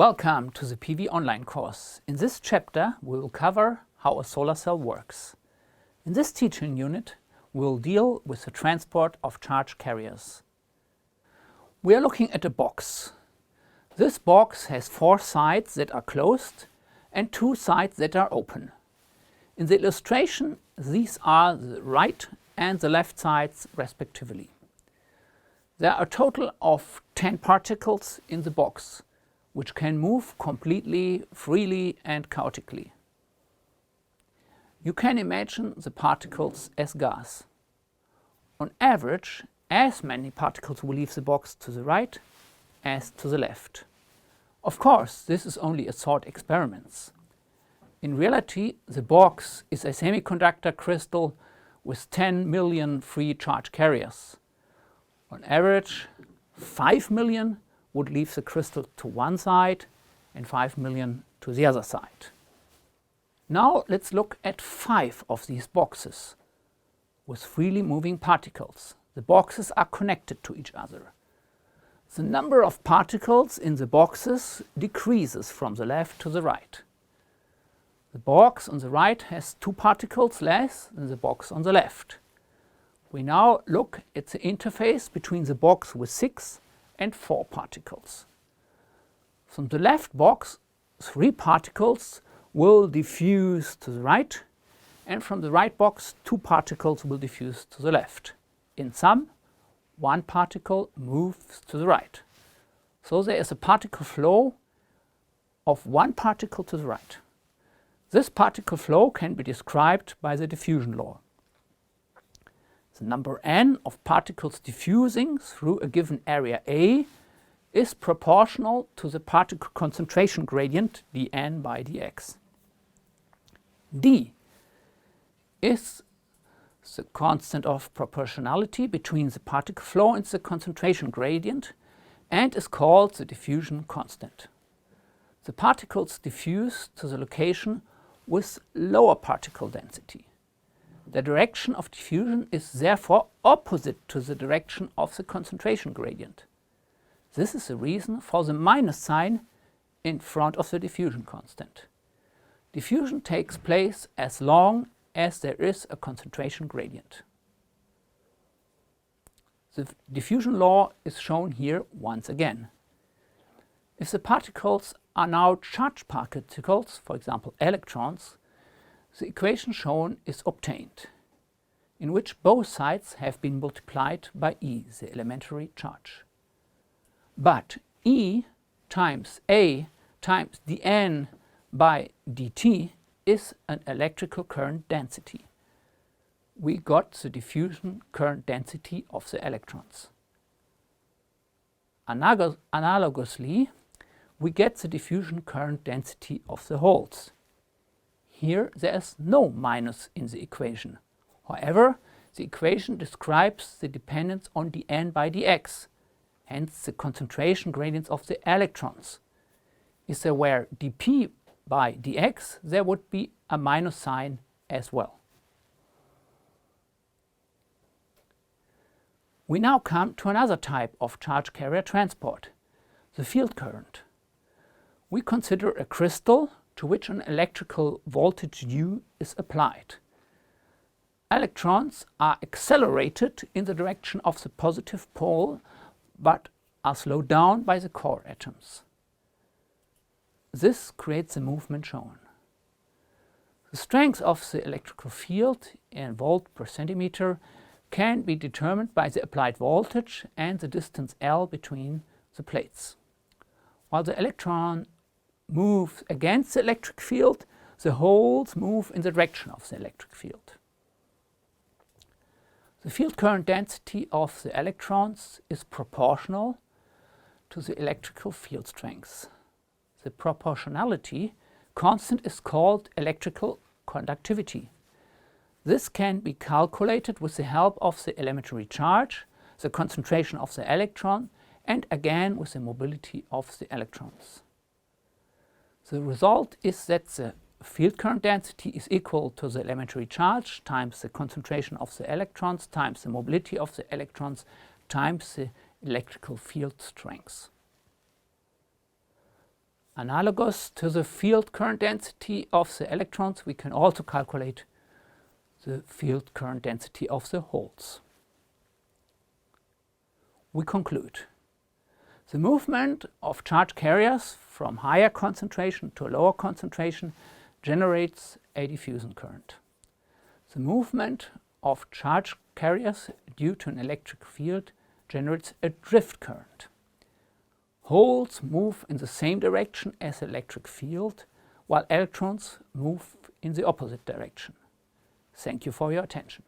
Welcome to the PV online course. In this chapter we will cover how a solar cell works. In this teaching unit we will deal with the transport of charge carriers. We are looking at a box. This box has 4 sides that are closed and 2 sides that are open. In the illustration these are the right and the left sides respectively. There are a total of 10 particles in the box, which can move completely, freely and chaotically. You can imagine the particles as gas. On average, as many particles will leave the box to the right as to the left. Of course, this is only a thought experiment. In reality, the box is a semiconductor crystal with 10 million free charge carriers. On average, 5 million would leave the crystal to one side and 5 million to the other side. Now let's look at 5 of these boxes with freely moving particles. The boxes are connected to each other. The number of particles in the boxes decreases from the left to the right. The box on the right has 2 particles less than the box on the left. We now look at the interface between the box with 6 and 4 particles. From the left box, 3 particles will diffuse to the right, and from the right box, 2 particles will diffuse to the left. In sum, 1 particle moves to the right. So there is a particle flow of 1 particle to the right. This particle flow can be described by the diffusion law. The number n of particles diffusing through a given area A is proportional to the particle concentration gradient dN by dx. D is the constant of proportionality between the particle flow and the concentration gradient and is called the diffusion constant. The particles diffuse to the location with lower particle density. The direction of diffusion is therefore opposite to the direction of the concentration gradient. This is the reason for the minus sign in front of the diffusion constant. Diffusion takes place as long as there is a concentration gradient. The diffusion law is shown here once again. If the particles are now charged particles, for example electrons, the equation shown is obtained, in which both sides have been multiplied by E, the elementary charge. But E times A times dN by dt is an electrical current density. We got the diffusion current density of the electrons. Analogously, we get the diffusion current density of the holes. Here there is no minus in the equation. However, the equation describes the dependence on dN by dx, hence the concentration gradients of the electrons. If there were dP by dx, there would be a minus sign as well. We now come to another type of charge carrier transport, the field current. We consider a crystal to which an electrical voltage U is applied. Electrons are accelerated in the direction of the positive pole, but are slowed down by the core atoms. This creates the movement shown. The strength of the electrical field in volt per centimeter can be determined by the applied voltage and the distance L between the plates. While the electron moves against the electric field, the holes move in the direction of the electric field. The field current density of the electrons is proportional to the electrical field strength. The proportionality constant is called electrical conductivity. This can be calculated with the help of the elementary charge, the concentration of the electron, and again with the mobility of the electrons. The result is that the field current density is equal to the elementary charge times the concentration of the electrons times the mobility of the electrons times the electrical field strength. Analogous to the field current density of the electrons, we can also calculate the field current density of the holes. We conclude. The movement of charge carriers from higher concentration to lower concentration generates a diffusion current. The movement of charge carriers due to an electric field generates a drift current. Holes move in the same direction as the electric field, while electrons move in the opposite direction. Thank you for your attention.